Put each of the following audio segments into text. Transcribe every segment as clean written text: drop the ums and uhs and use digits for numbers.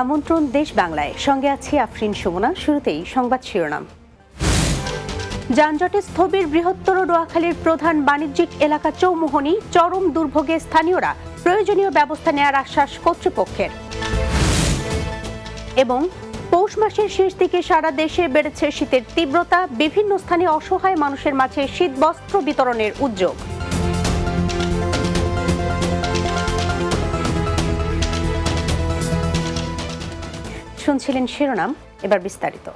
আমন্ত্রণ দেশ বাংলায়, সঙ্গে আছি আফরিন সুমনা। শুরুতেই সংবাদ শিরোনাম। যানজটে স্থবির বৃহত্তর নোয়াখালীর প্রধান বাণিজ্যিক এলাকা চৌমুহনী, চরম দুর্ভোগে স্থানীয়রা, প্রয়োজনীয় ব্যবস্থা নেয়ার আশ্বাস কর্তৃপক্ষের। এবং পৌষ মাসের শেষ দিকে সারা দেশে বেড়েছে শীতের তীব্রতা, বিভিন্ন স্থানে অসহায় মানুষের মাঝে শীত বস্ত্র বিতরণের উদ্যোগ। শুনছিলেন শিরোনাম, এবার বিস্তারিত।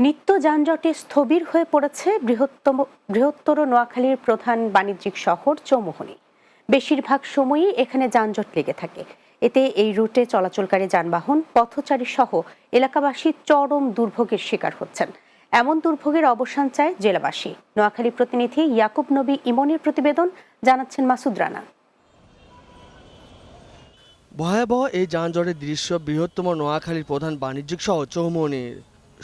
নিত্য যানজটে স্থবির হয়ে পড়েছে বৃহত্তর নোয়াখালীর প্রধান বাণিজ্যিক শহর চৌমুহনী। বেশিরভাগ সময়ই এখানে যানজট লেগে থাকে। এতে এই রুটে চলাচলকারী যানবাহন, পথচারী সহ এলাকাবাসী চরম দুর্ভোগের শিকার হচ্ছেন। এমন দুর্ভোগের অবসান চায় জেলাবাসী। নোয়াখালী প্রতিনিধি ইয়াকুব নবী ইমনের প্রতিবেদন, জানাচ্ছেন মাসুদ রানা। ভয়াবহ এই যানজটের দৃশ্য বৃহত্তম নোয়াখালীর প্রধান বাণিজ্যিক শহর চৌমুহনীর।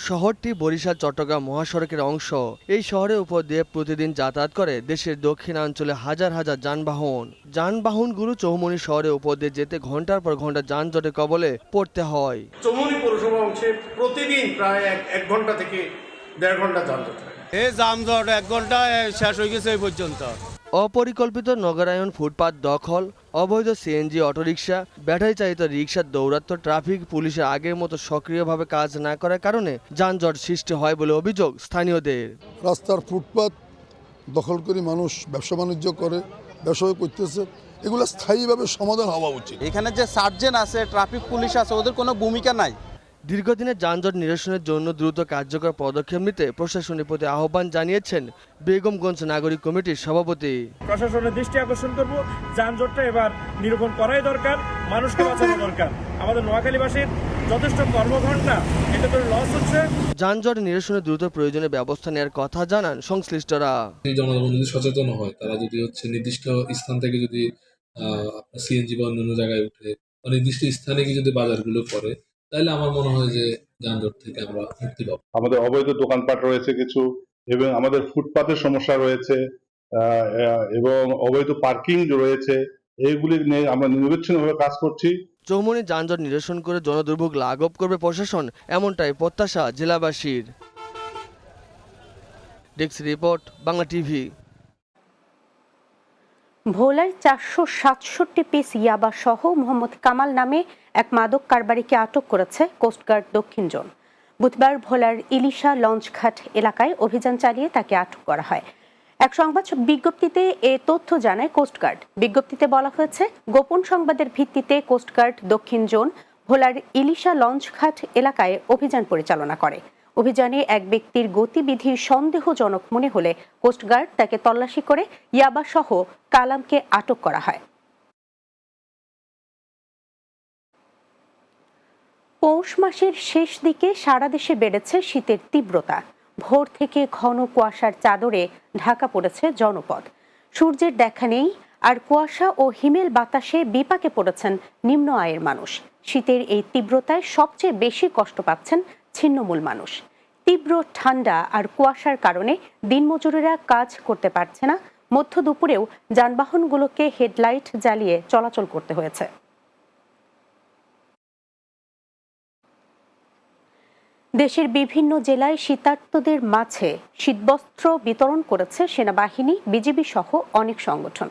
শহরটি বরিশাল চট্টগ্রাম মহাসড়কের অংশ। এই শহরের উপর দিয়ে প্রতিদিন যাতায়াত করে দেশের দক্ষিণাঞ্চলে হাজার হাজার যানবাহনগুলো চৌমুহনী শহরের উপর দিয়ে যেতে ঘন্টার পর ঘন্টা যানজটের কবলে পড়তে হয়। চৌমুহনী পৌরসভা অংশে প্রতিদিন প্রায় এক ঘন্টা থেকে 1.5 ঘন্টা যানজট থাকে। এই যানজট 1 ঘন্টায় শেষ হয়ে গেছে এই পর্যন্ত। অপরিকল্পিত নগরায়ন, ফুটপাত দখল, অবৈধ সিএনজি অটোরিকশা, ব্যাটারি চালিত রিকশার দৌরাত্ম্য, ট্রাফিক পুলিশের আগের মতো সক্রিয়ভাবে কাজ না করার কারণে যানজট সৃষ্টি হয় বলে অভিযোগ স্থানীয়দের। রাস্তার ফুটপাত দখল করে মানুষ ব্যবসা বাণিজ্য করে, ব্যবসা করতেছে, এগুলো স্থায়ীভাবে সমাধান হওয়া উচিত। এখানে যে সার্জেন্ট আছে, ট্রাফিক পুলিশ আছে, ওদের কোনো ভূমিকা নাই। দীর্ঘদিনের যানজট নিরসনের জন্য দ্রুত কার্যকর পদক্ষেপ নিতে প্রশাসনের প্রতি আহ্বান জানিয়েছেন বেগমগঞ্জ নাগরিক কমিটির সভাপতি। প্রশাসনের দৃষ্টি আকর্ষণ করব, যানজটটা এবার নিরূপণ করাই দরকার, মানুষকে বাঁচানো দরকার। আমাদের নোয়াখালীবাসীর যথেষ্ট কর্মঘণ্টা, এটা তো লস হচ্ছে। যানজট নিরসনে দ্রুত প্রয়োজনীয় ব্যবস্থা নেওয়ার কথা জানান সংশ্লিষ্টরা। জনগণ যদি সচেতন হয়, তারা যদি নির্দিষ্ট স্থান থেকে যদি সিএনজি বা অন্যান্য জায়গায় উঠে নির্দিষ্ট স্থানে গিয়ে যদি বাজারগুলো করে, তাহলে আমার মনে হয় যে যানজট থেকে আমরা মুক্তি পাবো। আমাদের অবৈধ দোকানপাট রয়েছে কিছু, এবং আমাদের ফুটপাতের সমস্যা রয়েছে, এবং অবৈধ পার্কিং রয়েছে। এইগুলি নিয়ে আমরা নিরবিচ্ছিন্নভাবে কাজ করছি। চৌমুহনী যানজট নিরসন করে জনদুর্ভোগ লাঘব করবে প্রশাসন, এমনটাই প্রত্যাশা জেলাবাসীর। Desk report, Bangla TV. ভোলায় 467 পিস ইয়াবা সহ মোহাম্মদ কামাল নামে এক মাদক কারবারিকে আটক করেছে কোস্টগার্ড দক্ষিণ জোন। বুধবার ভোলার ইলিশা লঞ্চঘাট এলাকায় অভিযান চালিয়ে তাকে আটক করা হয়। এক সংবাদ বিজ্ঞপ্তিতে এ তথ্য জানায় কোস্টগার্ড। বিজ্ঞপ্তিতে বলা হয়েছে, গোপন সংবাদের ভিত্তিতে কোস্টগার্ড দক্ষিণ জোন ভোলার ইলিশা লঞ্চঘাট এলাকায় অভিযান পরিচালনা করে। অভিযানে এক ব্যক্তির গতিবিধি সন্দেহজনক মনে হলে কোস্টগার্ড তাকে তল্লাশি করে ইয়াবা সহ কালামকে আটক করা হয়। পৌষ মাসের শেষ দিকে সারা দেশে বেড়েছে শীতের তীব্রতা। ভোর থেকে ঘন কুয়াশার চাদরে ঢাকা পড়েছে জনপদ। সূর্যের দেখা নেই, আর কুয়াশা ও হিমেল বাতাসে বিপাকে পড়েছেন নিম্ন আয়ের মানুষ। শীতের এই তীব্রতায় সবচেয়ে বেশি কষ্ট পাচ্ছেন ছিন্নমূল মানুষ। তীব্র ঠান্ডা আর কুয়াশার কারণে দিনমজুরেরা কাজ করতে পারছে না। মধ্য দুপুরেও যানবাহনগুলোকে হেডলাইট জ্বালিয়ে চলাচল করতে হয়েছে। দেশের বিভিন্ন জেলায় শীতার্তদের মাঝে শীতবস্ত্র বিতরণ করেছে সেনাবাহিনী, বিজিবি সহ অনেক সংগঠন।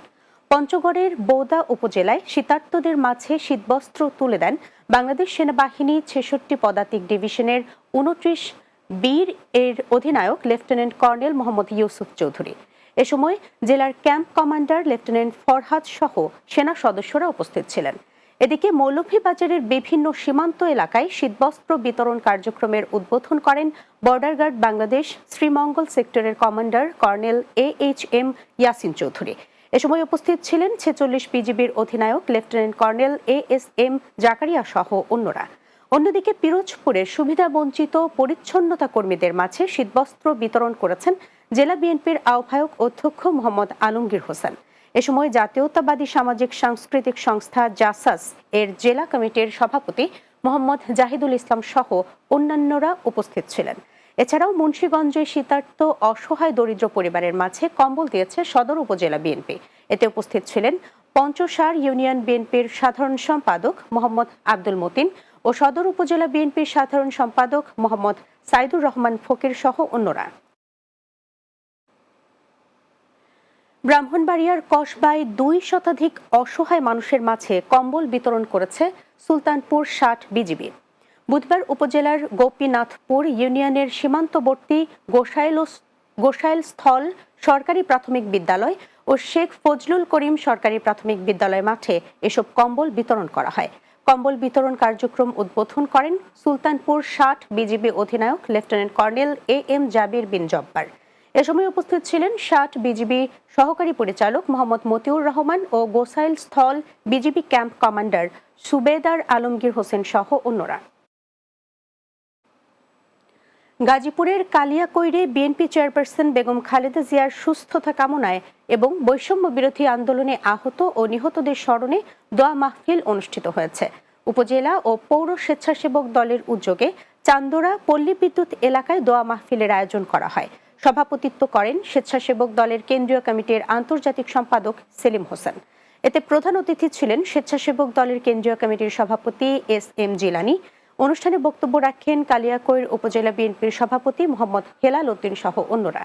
পঞ্চগড়ের বৌদা উপজেলায় শীতার্তদের মাঝে শীতবস্ত্র তুলে দেন বাংলাদেশ সেনাবাহিনী 66 পদাতিক ডিভিশনের 29 বীর এর অধিনায়ক লেফটেন্যান্ট কর্নেল মোহাম্মদ ইউসুফ চৌধুরী। এ সময় জেলার ক্যাম্প কমান্ডার লেফটেন্যান্ট ফরহাদ সহ সেনা সদস্যরা উপস্থিত ছিলেন। এদিকে মৌলভীবাজারের বিভিন্ন সীমান্ত এলাকায় শীতবস্ত্র বিতরণ কার্যক্রমের উদ্বোধন করেন বর্ডার গার্ড বাংলাদেশ শ্রীমঙ্গল সেক্টরের commander colonel AHM Yasin Chowdhury. এ সময় উপস্থিত ছিলেন 46 বিজিবির অধিনায়ক লেফটেন্যান্ট কর্নেল ASM জাকারিয়া সহ অন্যরা। অন্যদিকে পিরোজপুরের সুবিধাবঞ্চিত পরিচ্ছন্নতা কর্মীদের মাঝে শীতবস্ত্র বিতরণ করেছেন জেলা বিএনপির আহ্বায়ক অধ্যক্ষ মোহাম্মদ আলমগীর হোসেন। এ সময় জাতীয়তাবাদী সামাজিক সাংস্কৃতিক সংস্থা জাসাস এর জেলা কমিটির সভাপতি মোহাম্মদ জাহিদুল ইসলাম সহ অন্যান্যরা উপস্থিত ছিলেন। এছাড়াও মুন্সিগঞ্জে শীতার্ত অসহায় দরিদ্র পরিবারের মাঝে কম্বল দিয়েছে সদর উপজেলা বিএনপি। এতে উপস্থিত ছিলেন পঞ্চসার ইউনিয়ন বিএনপির সাধারণ সম্পাদক মোহাম্মদ আব্দুল মতিন ও সদর উপজেলা বিএনপির সাধারণ সম্পাদক মোহাম্মদ সাইদুর রহমান ফকির সহ অন্যরা। ব্রাহ্মণবাড়িয়ার কসবায় 2 শতাধিক অসহায় মানুষের মাঝে কম্বল বিতরণ করেছে সুলতানপুর 60 বিজিবি। বুধবার উপজেলার গোপীনাথপুর ইউনিয়নের সীমান্তবর্তী গোসাইলস্থল সরকারি প্রাথমিক বিদ্যালয় ও শেখ ফজলুল করিম সরকারি প্রাথমিক বিদ্যালয় মাঠে এসব কম্বল বিতরণ করা হয়। কম্বল বিতরণ কার্যক্রম উদ্বোধন করেন সুলতানপুর 60 বিজিবি অধিনায়ক লেফটেন্যান্ট কর্নেল AM জাবির বিন জব্বার। এ সময় উপস্থিত ছিলেন 60 বিজিবি সহকারী পরিচালক মোহাম্মদ মতিউর রহমান ও গোসাইলস্থল বিজিবি ক্যাম্প কমান্ডার সুবেদার আলমগীর হোসেন সহ অন্যরা। গাজীপুরের কালিয়াকৈরে বিএনপি চেয়ারপারসন বেগম খালেদা জিয়ার সুস্থতা কামনায় এবং বৈষম্য বিরোধী আন্দোলনে আহত ও নিহতদের স্মরণে দোয়া মাহফিল অনুষ্ঠিত হয়েছে। উপজেলা ও পৌর স্বেচ্ছাসেবক দলের উদ্যোগে চান্দোরা পল্লী বিদ্যুৎ এলাকায় দোয়া মাহফিলের আয়োজন করা হয়। সভাপতিত্ব করেন স্বেচ্ছাসেবক দলের কেন্দ্রীয় কমিটির আন্তর্জাতিক সম্পাদক সেলিম হোসেন। এতে প্রধান অতিথি ছিলেন স্বেচ্ছাসেবক দলের কেন্দ্রীয় কমিটির সভাপতি SM জিলানী। অনুষ্ঠানে বক্তব্য রাখেন কালিয়াকৈর উপজেলা বিএনপির সভাপতি মোহাম্মদ হেলাল উদ্দিন সহ অন্যরা।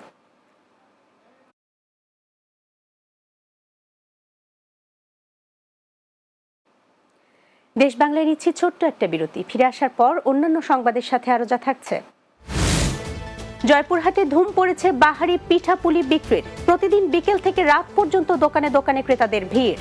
দেশ বাংলায় নিচ্ছি ছোট্ট একটা বিরতি। ফিরে আসার পর অন্যান্য সংবাদের সাথে আরো যা থাকছে। জয়পুরহাটে ধুম পড়েছে বাহারি পিঠাপুলি বিক্রির। প্রতিদিন বিকেল থেকে রাত পর্যন্ত দোকানে দোকানে ক্রেতাদের ভিড়।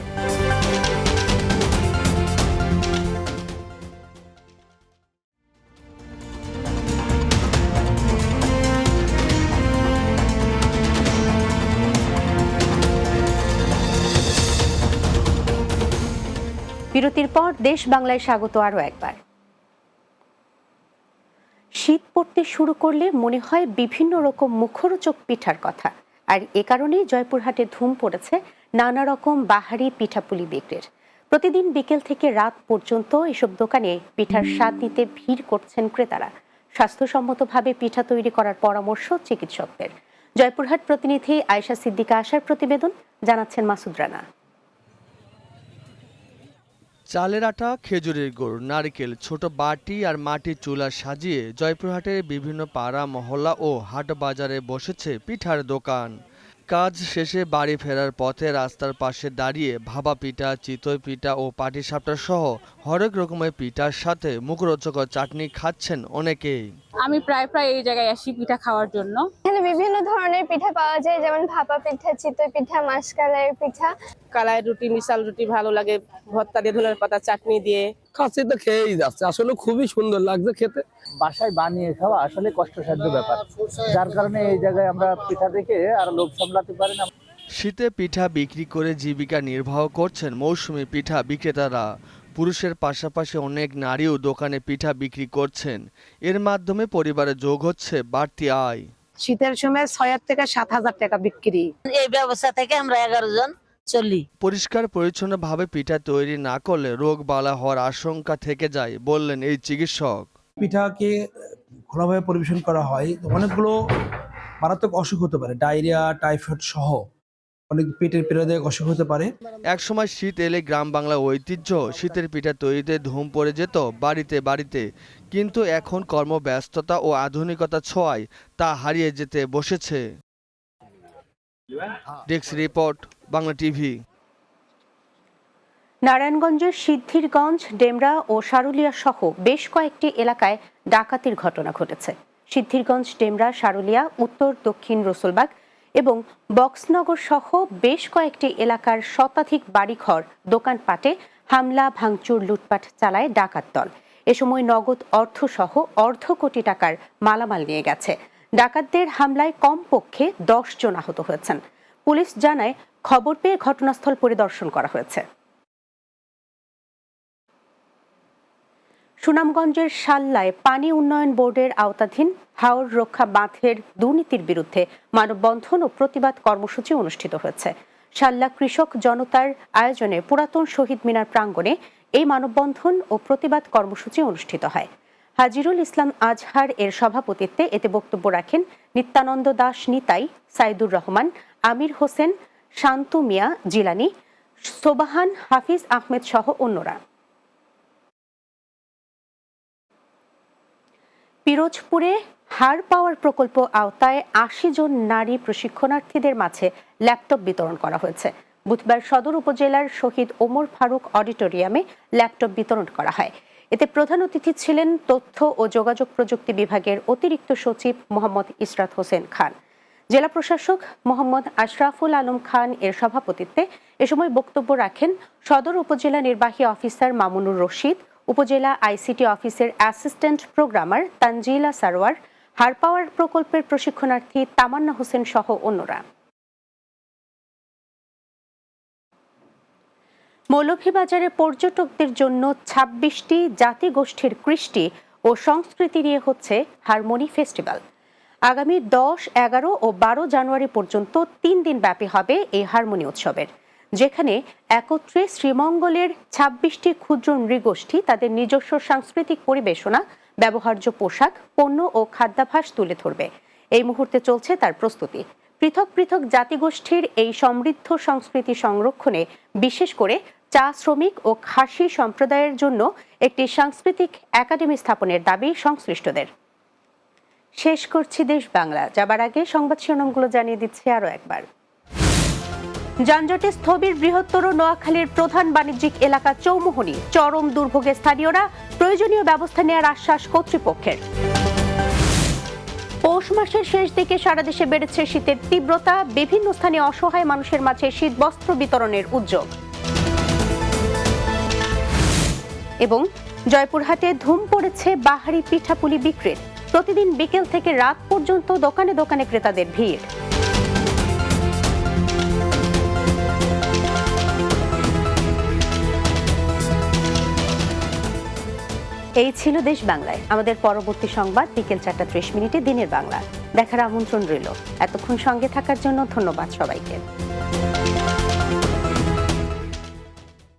বিরতির পর দেশ বাংলায় স্বাগত আরো একবার। শীত পড়তে শুরু করলে মনে হয় বিভিন্ন রকম মুখরোচক পিঠার কথা, আর এ কারণেই জয়পুরহাটে ধুম পড়েছে নানা রকম বাহারি পিঠাপুলি বিক্রির। প্রতিদিন বিকেল থেকে রাত পর্যন্ত এসব দোকানে পিঠার স্বাদ নিতে ভিড় করছেন ক্রেতারা। স্বাস্থ্যসম্মতভাবে পিঠা তৈরি করার পরামর্শ চিকিৎসকদের। জয়পুরহাট প্রতিনিধি আয়েশা সিদ্দিকা আশার প্রতিবেদন, জানাচ্ছেন মাসুদ রানা। চালের আটা, খেজুরের গুড়, নারকেল, ছোট বাটি আর মাটির চুলা সাজিয়ে জয়পুরহাটের বিভিন্ন পাড়া মহল্লা ও হাট বাজারে বসেছে পিঠার দোকান। কাজ শেষে বাড়ি ফেরার পথে রাস্তার পাশে দাঁড়িয়ে ভাপা পিঠা, চিতই পিঠা ও পাটিসাপটা সহ হরেক রকমের পিঠার সাথে মুখরোচক চাটনি খাচ্ছেন অনেকেই। আমি প্রায় এই জায়গায় আসি পিঠা খাওয়ার জন্য। এখানে বিভিন্ন ধরনের পিঠা পাওয়া যায়, যেমন ভাপা পিঠা, চিতই পিঠা, মাসকলাইয়ের পিঠা। কালাই রুটি, মিশাল রুটি ভালো লাগে, ভর্তা দিয়ে, ধনের পাতা চাটনি দিয়ে খাচ্ছি তো খেয়েই যাচ্ছে। আসলে খুবই সুন্দর লাগছে খেতে। বাসায় বানিয়ে খাওয়া আসলে কষ্টসাধ্য ব্যাপার, যার কারণে এই জায়গায় আমরা পিঠা দেখে আর লোভ সামলাতে পারি না। শীতে পিঠা বিক্রি করে জীবিকা নির্বাহ করছেন মৌসুমী পিঠা বিক্রেতারা। পুরুষের পাশাপাশি অনেক নারীও দোকানে পিঠা বিক্রি করছেন। এর মাধ্যমে পরিবারে যোগ হচ্ছে বাড়তি আয়। শীতের সময় 6,000 থেকে 7,000 টাকা বিক্রি। এই ব্যবসা থেকে আমরা 11 জন চলি। পরিষ্কার পরিচ্ছন্নভাবে পিঠা তৈরি না করলে রোগ বালা হওয়ার আশঙ্কা থেকে যায় বললেন এই চিকিৎসক। পিঠাকে খোলাভাবে পরিবেশন করা হয়, অনেকগুলো মারাত্মক অসুখ হতে পারে, ডায়রিয়া, টাইফয়েড সহ অনেক পেটের পীড়াদায়ক অসুখ হতে পারে। একসময় শীত এলে গ্রাম বাংলা ঐতিহ্য শীতের পিঠা তৈরিতে ধুম পড়ে যেত বাড়িতে বাড়িতে, কিন্তু এখন কর্মব্যস্ততা ও আধুনিকতা ছোঁয়ায় তা হারিয়ে যেতে বসেছে। Desk report, Bangla TV. নারায়ণগঞ্জের সিদ্ধিরগঞ্জ, ডেমরা ও সারুলিয়া সহ বেশ কয়েকটি এলাকায় ডাকাতির ঘটনা ঘটেছে। সিদ্ধিরগঞ্জ, ডেমরা, সারুলিয়া, উত্তর দক্ষিণ রসুলবাগ এবং বক্সনগর সহ বেশ কয়েকটি এলাকার শতাধিক বাড়িঘর, দোকানপাটে হামলা, ভাঙচুর, লুটপাট চালায় ডাকাত দল। এ সময় নগদ অর্থসহ অর্ধ কোটি টাকার মালামাল নিয়ে গেছে। ডাকাতদের হামলায় কমপক্ষে 10 জন আহত হয়েছেন। পুলিশ জানায়, খবর পেয়ে ঘটনাস্থল পরিদর্শন করা হয়েছে। সুনামগঞ্জের শাল্লায় পানি উন্নয়ন বোর্ডের আওতাধীন হাওর রক্ষা বাঁধের দুর্নীতির বিরুদ্ধে মানববন্ধন ও প্রতিবাদ কর্মসূচি অনুষ্ঠিত হয়েছে। শাল্লা কৃষক জনতার আয়োজনে পুরাতন শহীদ মিনার প্রাঙ্গণে এই মানববন্ধন ও প্রতিবাদ কর্মসূচি অনুষ্ঠিত হয়। হাজিরুল ইসলাম আজহার এর সভাপতিত্বে এতে বক্তব্য রাখেন নিত্যানন্দ দাস নিতাই, সাইদুর রহমান, আমির হোসেন, শান্তু মিয়া জিলানী, সোবাহান, হাফিজ আহমেদ সহ অন্যরা। পিরোজপুরে হাড় পাওয়ার প্রকল্প আওতায় ৮০ জন নারী প্রশিক্ষণার্থীদের মাঝে ল্যাপটপ বিতরণ করা হয়েছে। বুধবার সদর উপজেলার শহীদ ওমর ফারুক অডিটোরিয়ামে ল্যাপটপ বিতরণ করা হয়। এতে প্রধান অতিথি ছিলেন তথ্য ও যোগাযোগ প্রযুক্তি বিভাগের অতিরিক্ত সচিব মোহাম্মদ ইসরাত হোসেন খান। জেলা প্রশাসক মোহাম্মদ আশরাফুল আলম খান এর সভাপতিত্বে এ সময় বক্তব্য রাখেন সদর উপজেলা নির্বাহী অফিসার মামুনুর রশিদ, উপজেলা আইসিটি অফিসের অ্যাসিস্ট্যান্ট প্রোগ্রামার তানজিলা সারওয়ার, হাড় পাওয়ার প্রকল্পের প্রশিক্ষণার্থী তামান্না হোসেন সহ অন্যরা। মৌলভীবাজারে পর্যটকদের জন্য ২৬টি জাতিগোষ্ঠীর কৃষ্টি ও সংস্কৃতি নিয়ে হচ্ছে হারমোনি ফেস্টিভ্যাল। আগামী ১০, ১১ ও ১২ জানুয়ারি পর্যন্ত ৩ দিন ব্যাপী হবে এই হারমোনি উৎসবের, যেখানে একত্রে শ্রীমঙ্গলের ২৬টি ক্ষুদ্র নৃগোষ্ঠী তাদের নিজস্ব সাংস্কৃতিক পরিবেশনা, ব্যবহার্য পোশাক, পণ্য ও খাদ্যাভ্যাস তুলে ধরবে। এই মুহূর্তে চলছে তার প্রস্তুতি। পৃথক পৃথক জাতিগোষ্ঠীর এই সমৃদ্ধ সংস্কৃতি সংরক্ষণে বিশেষ করে চা শ্রমিক ও খাসি সম্প্রদায়ের জন্য একটি সাংস্কৃতিক একাডেমি স্থাপনের দাবি সংশ্লিষ্টদের। শেষ করছি দেশ বাংলা, যাবার আগে সংবাদ শিরোনামগুলো জানিয়ে দিচ্ছি আরও একবার। যানজটে স্থবির বৃহত্তর নোয়াখালীর প্রধান বাণিজ্যিক এলাকা চৌমুহনী, চরম দুর্ভোগে স্থানীয়রা, প্রয়োজনীয় ব্যবস্থা নেওয়ার আশ্বাস কর্তৃপক্ষের। পৌষ মাসের শেষ দিকে সারা দেশে বেড়েছে শীতের তীব্রতা, বিভিন্ন স্থানে অসহায় মানুষের মাঝে শীত বস্ত্র বিতরণের উদ্যোগ। এবং জয়পুরহাটে ধুম পড়েছে বাহারি পিঠাপুলি বিক্রির, প্রতিদিন বিকেল থেকে রাত পর্যন্ত দোকানে দোকানে ক্রেতাদের ভিড়। এই ছিল দেশ বাংলায়। আমাদের পরবর্তী সংবাদ বিকেল ৪টা ৩০ দিনের বাংলা দেখার আমন্ত্রণ রইল। এতক্ষণ সঙ্গে থাকার জন্য ধন্যবাদ সবাইকে।